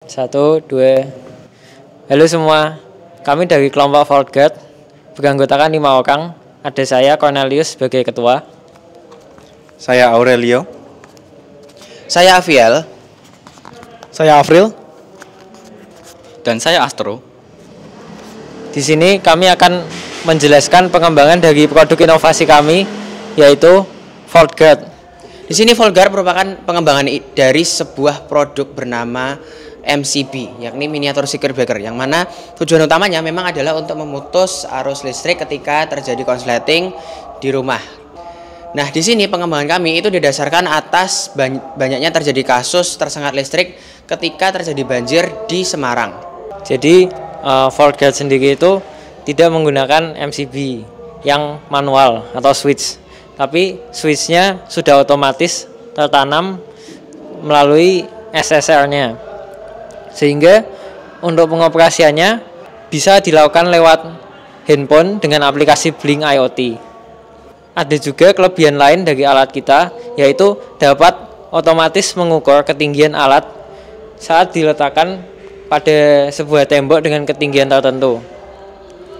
Satu, dua. Halo semua, kami dari kelompok Vault Guard beranggotakan 5 orang. Ada saya Cornelius sebagai ketua. Saya Aurelio. Saya Aviel. Saya Afril. Dan saya Astro. Di sini kami akan menjelaskan pengembangan dari produk inovasi kami, yaitu Vault Guard. Di sini Vault Guard merupakan pengembangan dari sebuah produk bernama MCB, yakni miniatur circuit breaker, yang mana tujuan utamanya memang adalah untuk memutus arus listrik ketika terjadi konsleting di rumah. Nah, di sini pengembangan kami itu didasarkan atas banyaknya terjadi kasus tersengat listrik ketika terjadi banjir di Semarang. Jadi Vault Guard sendiri itu tidak menggunakan MCB yang manual atau switch, tapi switchnya sudah otomatis tertanam melalui SSR-nya, sehingga untuk pengoperasiannya bisa dilakukan lewat handphone dengan aplikasi Blink IoT. Ada juga kelebihan lain dari alat kita, yaitu dapat otomatis mengukur ketinggian alat saat diletakkan pada sebuah tembok dengan ketinggian tertentu.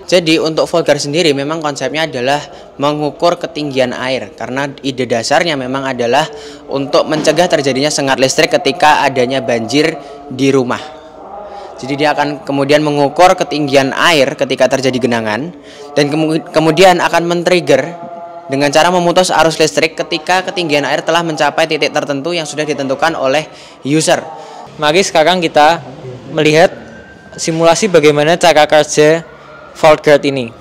Jadi untuk Vault Guard sendiri memang konsepnya adalah mengukur ketinggian air, karena ide dasarnya memang adalah untuk mencegah terjadinya sengat listrik ketika adanya banjir di rumah. Jadi dia akan kemudian mengukur ketinggian air ketika terjadi genangan, dan kemudian akan men-trigger dengan cara memutus arus listrik ketika ketinggian air telah mencapai titik tertentu yang sudah ditentukan oleh user. Mari sekarang kita melihat simulasi bagaimana cara kerja Vault Guard ini.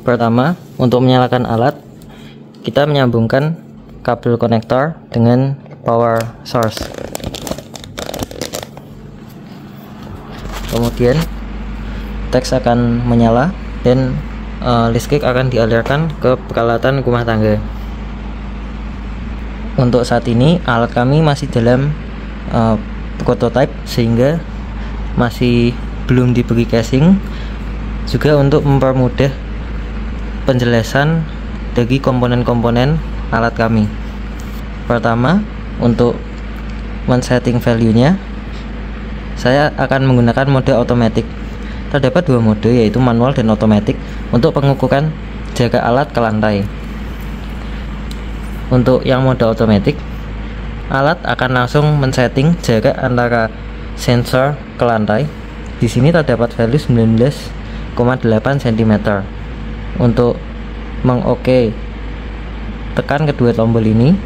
Pertama, untuk menyalakan alat, kita menyambungkan kabel konektor dengan power source. Kemudian teks akan menyala dan listrik akan dialirkan ke peralatan rumah tangga. Untuk saat ini alat kami masih dalam prototype, sehingga masih belum diberi casing, juga untuk mempermudah penjelasan dari komponen-komponen alat kami. Pertama, untuk men-setting value-nya, saya akan menggunakan mode automatic. Terdapat 2 mode, yaitu manual dan automatic, untuk pengukuran jarak alat ke lantai. Untuk yang mode automatic, alat akan langsung men-setting jarak antara sensor ke lantai. Di sini terdapat value 19,8 cm. Untuk meng-OK, tekan kedua tombol ini.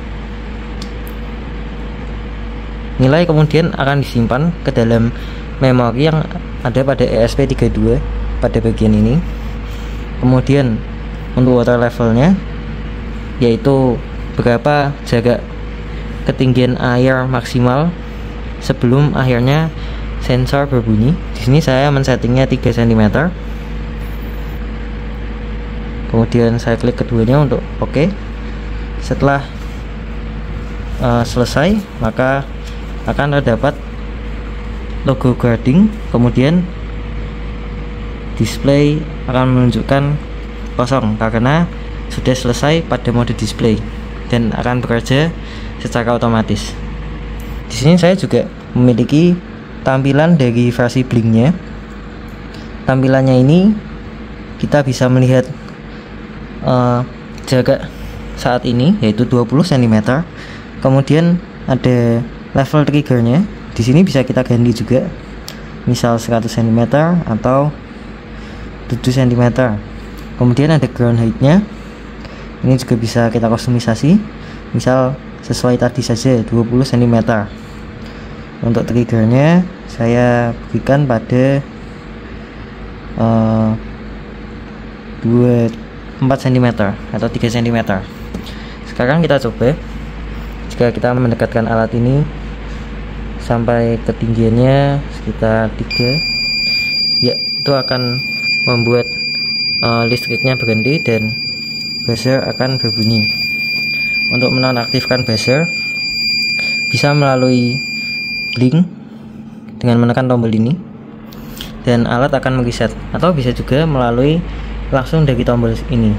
Nilai kemudian akan disimpan ke dalam memori yang ada pada ESP32 pada bagian ini. Kemudian untuk water levelnya, yaitu berapa jarak ketinggian air maksimal sebelum akhirnya sensor berbunyi. Di sini saya men-settingnya 3 cm. Kemudian saya klik keduanya untuk OK. Setelah selesai, maka akan terdapat logo guarding, kemudian display akan menunjukkan kosong karena sudah selesai pada mode display dan akan bekerja secara otomatis. Di sini saya juga memiliki tampilan dari versi Blinknya. Tampilannya ini kita bisa melihat jarak saat ini, yaitu 20 cm. Kemudian ada level triggernya. Di sini bisa kita ganti juga, misal 100 cm atau 7 cm. Kemudian ada ground height-nya. Ini juga bisa kita kustomisasi, misal sesuai tadi saja 20 cm. Untuk triggernya saya berikan pada 4 cm atau 3 cm. Sekarang kita coba. Jika kita mendekatkan alat ini sampai ketinggiannya sekitar 3, ya, itu akan membuat listriknya berhenti dan buzzer akan berbunyi. Untuk menonaktifkan buzzer bisa melalui blink dengan menekan tombol ini, dan alat akan mereset, atau bisa juga melalui langsung dari tombol ini.